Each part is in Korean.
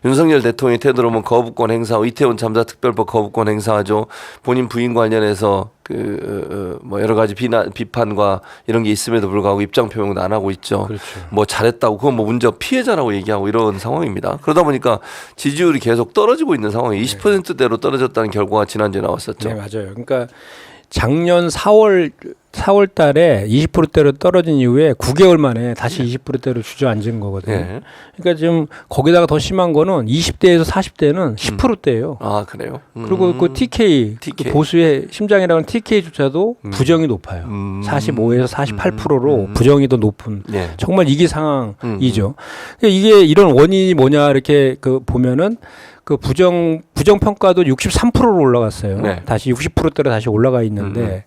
윤석열 대통령이 되도록이면 거부권 행사, 이태원 참사 특별법 거부권 행사하죠. 본인 부인 관련해서 뭐 여러 가지 비판과 이런 게 있음에도 불구하고 입장 표명도 안 하고 있죠. 그렇죠. 뭐 잘했다고 그건 뭐 문제 피해자라고 얘기하고 이런 상황입니다. 그러다 보니까 지지율이 계속 떨어지고 있는 상황이 20%대로 떨어졌다는 결과가 지난주에 나왔었죠. 네, 맞아요. 그러니까 작년 4월 달에 20%대로 떨어진 이후에 9개월 만에 다시 20%대로 주저앉은 거거든요. 네. 그러니까 지금 거기다가 더 심한 거는 20대에서 40대는 10%대예요. 아 그래요? 그리고 그 TK. 그 보수의 심장이라는 TK조차도 부정이 높아요. 45에서 48%로 부정이 더 높은 네. 정말 이기 상황이죠. 이게 이런 원인이 뭐냐 이렇게 그 보면은 그 부정 평가도 63%로 올라갔어요. 네. 다시 60%대로 다시 올라가 있는데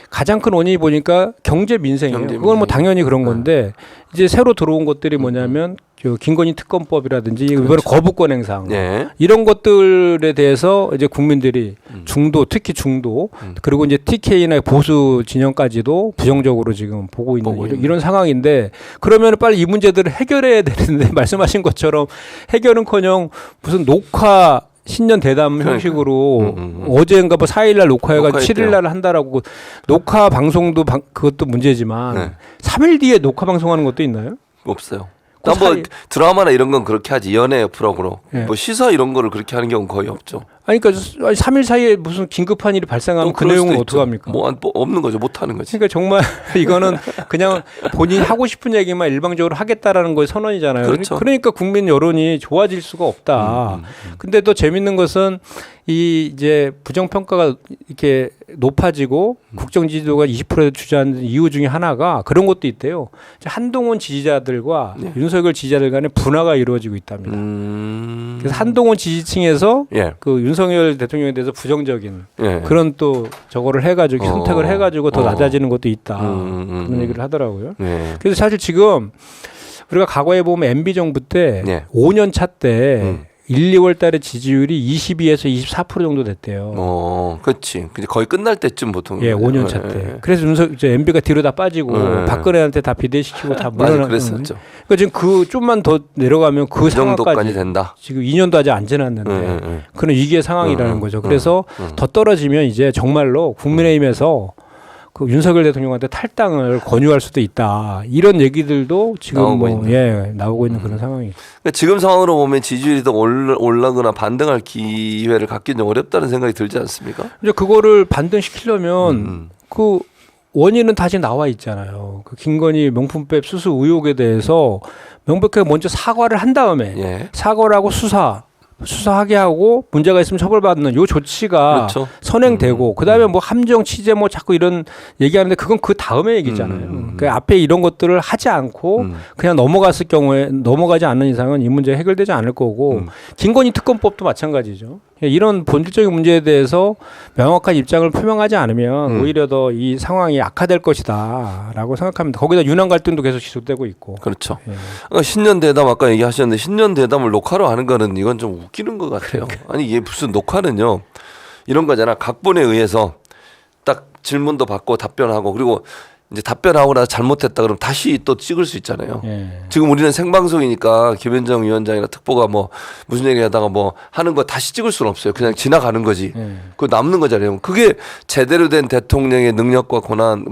가장 큰 원인이 보니까 경제 민생이에요. 그건 뭐 당연히 그런 건데 이제 새로 들어온 것들이 뭐냐면 김건희 특검법이라든지 이번에 그렇죠. 거부권 행사 네. 이런 것들에 대해서 이제 국민들이 중도 특히 중도 그리고 이제 TK나 보수 진영까지도 부정적으로 지금 보고 있는 이런 상황인데 그러면 빨리 이 문제들을 해결해야 되는데 말씀하신 것처럼 해결은커녕 무슨 녹화 신년 대담 형식으로 어제인가 뭐 4일날 녹화해가지고 7일날 한다라고 녹화 방송도 그것도 문제지만 네. 3일 뒤에 녹화 방송하는 것도 있나요? 없어요. 뭐 드라마나 이런 건 그렇게 하지 연애 프로그램 네. 뭐 시사 이런 거를 그렇게 하는 경우는 거의 없죠. 아니 그러니까 3일 사이에 무슨 긴급한 일이 발생하면 그 내용은 어떡합니까? 뭐 없는 거죠. 못 하는 거지. 그러니까 정말 이거는 그냥 본인이 하고 싶은 얘기만 일방적으로 하겠다라는 거의 선언이잖아요. 그렇죠. 그러니까 국민 여론이 좋아질 수가 없다. 근데 또 재밌는 것은 이 이제 부정 평가가 이렇게 높아지고 국정 지지도가 20%에 주저앉는 이유 중에 하나가 그런 것도 있대요. 한동훈 지지자들과 윤석열 지지자들 간의 분화가 이루어지고 있답니다. 그래서 한동훈 지지층에서 그 윤석열 대통령에 대해서 부정적인 그런 또 저거를 해가지고 선택을 해가지고 더 낮아지는 것도 있다. 그런 얘기를 하더라고요. 그래서 사실 지금 우리가 과거에 보면 MB 정부 때 5년 차 때 1, 2월 달에 지지율이 22에서 24% 정도 됐대요. 그렇지. 거의 끝날 때쯤 보통. 예, 5년 차 때. 그래서 MB가 뒤로 다 빠지고 박근혜한테 다 비대시키고 다 물러나. 그랬었죠. 그러니까 지금 그 좀만 더 내려가면 그 정도까지 된다. 지금 2년도 아직 안 지났는데 그런 위기의 상황이라는 거죠. 그래서 더 떨어지면 이제 정말로 국민의힘에서 그 윤석열 대통령한테 탈당을 권유할 수도 있다. 이런 얘기들도 지금 나오고 있는 그런 상황이죠. 그러니까 지금 상황으로 보면 지지율이 더 올라거나 반등할 기회를 갖기는 어렵다는 생각이 들지 않습니까? 이제 그거를 반등시키려면 그 원인은 다시 나와 있잖아요. 그 김건희 명품백 수수 의혹에 대해서 명백하게 먼저 사과를 한 다음에 사과를 하고 수사하게 하고 문제가 있으면 처벌받는 요 조치가 선행되고 그다음에 뭐 함정 취재 뭐 자꾸 이런 얘기하는데 그건 그 다음에 얘기잖아요. 그 앞에 이런 것들을 하지 않고 그냥 넘어갔을 경우에 넘어가지 않는 이상은 이 문제 해결되지 않을 거고 김건희 특검법도 마찬가지죠. 이런 본질적인 문제에 대해서 명확한 입장을 표명하지 않으면 오히려 더 이 상황이 악화될 것이다라고 생각합니다. 거기다 유난 갈등도 계속 지속되고 있고. 그렇죠. 신년 대담 아까 얘기하셨는데 신년 대담을 녹화로 하는 거는 이건 좀 웃기는 것 같아요. 아니 이게 무슨 녹화는요. 이런 거잖아. 각본에 의해서 딱 질문도 받고 답변하고 그리고 이제 답변하고 나서 잘못했다 그러면 다시 또 찍을 수 있잖아요. 지금 우리는 생방송이니까 김현정 위원장이나 특보가 뭐 무슨 얘기하다가 뭐 하는 거 다시 찍을 수는 없어요. 그냥 지나가는 거지. 그거 남는 거잖아요. 그게 제대로 된 대통령의 능력과 권한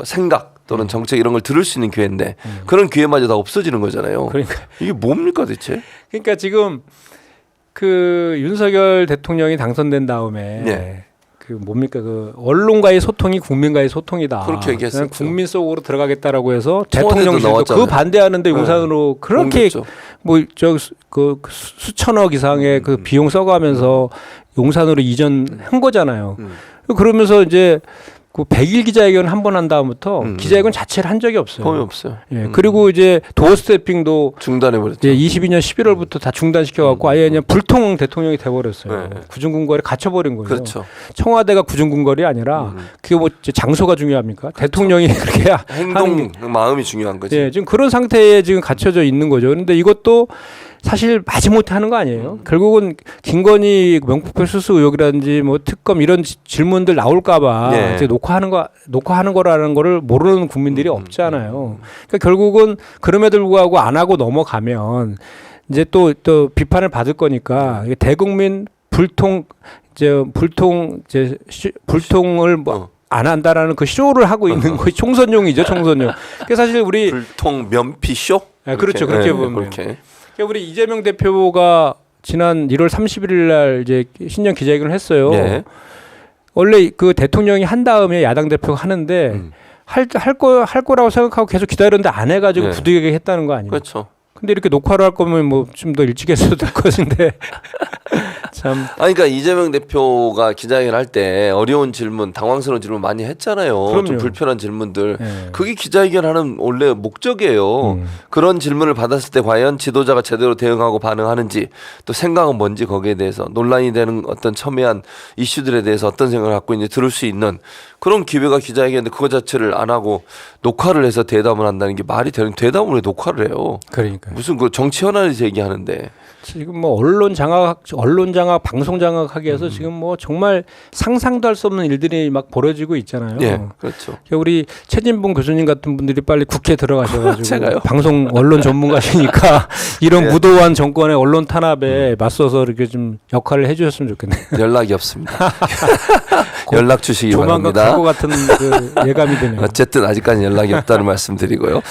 생각 또는 정책 이런 걸 들을 수 있는 기회인데 그런 기회마저 다 없어지는 거잖아요. 그러니까 이게 뭡니까 대체? 그러니까 지금 그 윤석열 대통령이 당선된 다음에 그 뭡니까 그 언론과의 소통이 국민과의 소통이다. 그렇게 얘기했었죠. 국민 속으로 들어가겠다라고 해서 대통령실도 그 반대하는데 용산으로 그렇게 뭐 그 수천억 이상의 그 비용 써가면서 용산으로 이전한 거잖아요. 그러면서 이제 그 100일 기자회견 한 번 한 다음부터 기자회견 자체를 한 적이 없어요. 거의 없어요. 그리고 이제 도어 스태핑도 중단해버렸죠. 22년 11월부터 다 중단시켜갖고 아예 그냥 불통 대통령이 돼버렸어요. 구중궁궐에 갇혀버린 거예요. 그렇죠. 청와대가 구중궁궐이 아니라 그게 뭐 장소가 중요합니까? 그렇죠. 대통령이 그렇게 행동 마음이 중요한 거지. 지금 그런 상태에 지금 갇혀져 있는 거죠. 그런데 이것도 사실 마지못해 하는 거 아니에요. 결국은 김건희 명품백 수수 의혹이라든지 뭐 특검 이런 질문들 나올까봐 이제 녹화하는 거라는 거를 모르는 국민들이 없잖아요. 그러니까 결국은 그럼에도 불구하고 안 하고 넘어가면 이제 또 비판을 받을 거니까 이게 대국민 불통을 뭐 안 한다라는 그 쇼를 하고 있는 거의 총선용이죠, 총선용. 그 사실 우리 불통 면피 쇼? 네, 그렇죠, 그렇게 보면. 그렇게. 그러니까 우리 이재명 대표가 지난 1월 31일 날 이제 신년 기자회견을 했어요. 예. 원래 그 대통령이 한 다음에 야당 대표가 하는데 할 거라고 생각하고 계속 기다렸는데 안 해가지고 네. 부득이하게 했다는 거 아니에요? 그렇죠. 근데 이렇게 녹화를 할 거면 뭐 좀 더 일찍 했어도 될 것인데 참. 아니 그러니까 이재명 대표가 기자회견 할 때 어려운 질문, 당황스러운 질문 많이 했잖아요. 그럼요. 좀 불편한 질문들. 네. 그게 기자회견하는 원래 목적이에요. 그런 질문을 받았을 때 과연 지도자가 제대로 대응하고 반응하는지 또 생각은 뭔지 거기에 대해서 논란이 되는 어떤 첨예한 이슈들에 대해서 어떤 생각을 갖고 있는지 들을 수 있는 그런 기회가 기자회견인데 그거 자체를 안 하고 녹화를 해서 대담을 한다는 게 말이 되는 대담을 왜 녹화를 해요? 그러니까. 무슨 그 정치 현안에서 얘기하는데. 지금 뭐 언론 장악, 방송 장악하기 위해서 지금 뭐 정말 상상도 할 수 없는 일들이 막 벌어지고 있잖아요. 예, 그렇죠. 우리 최진봉 교수님 같은 분들이 빨리 국회에 들어가셔가지고 제가요? 방송 언론 전문가시니까 이런 예. 무도한 정권의 언론 탄압에 맞서서 이렇게 좀 역할을 해주셨으면 좋겠네요. 연락이 없습니다. 연락 주시기 조만간 바랍니다. 갈것 같은 그 예감이 드네요. 어쨌든 아직까지 연락이 없다는 말씀드리고요.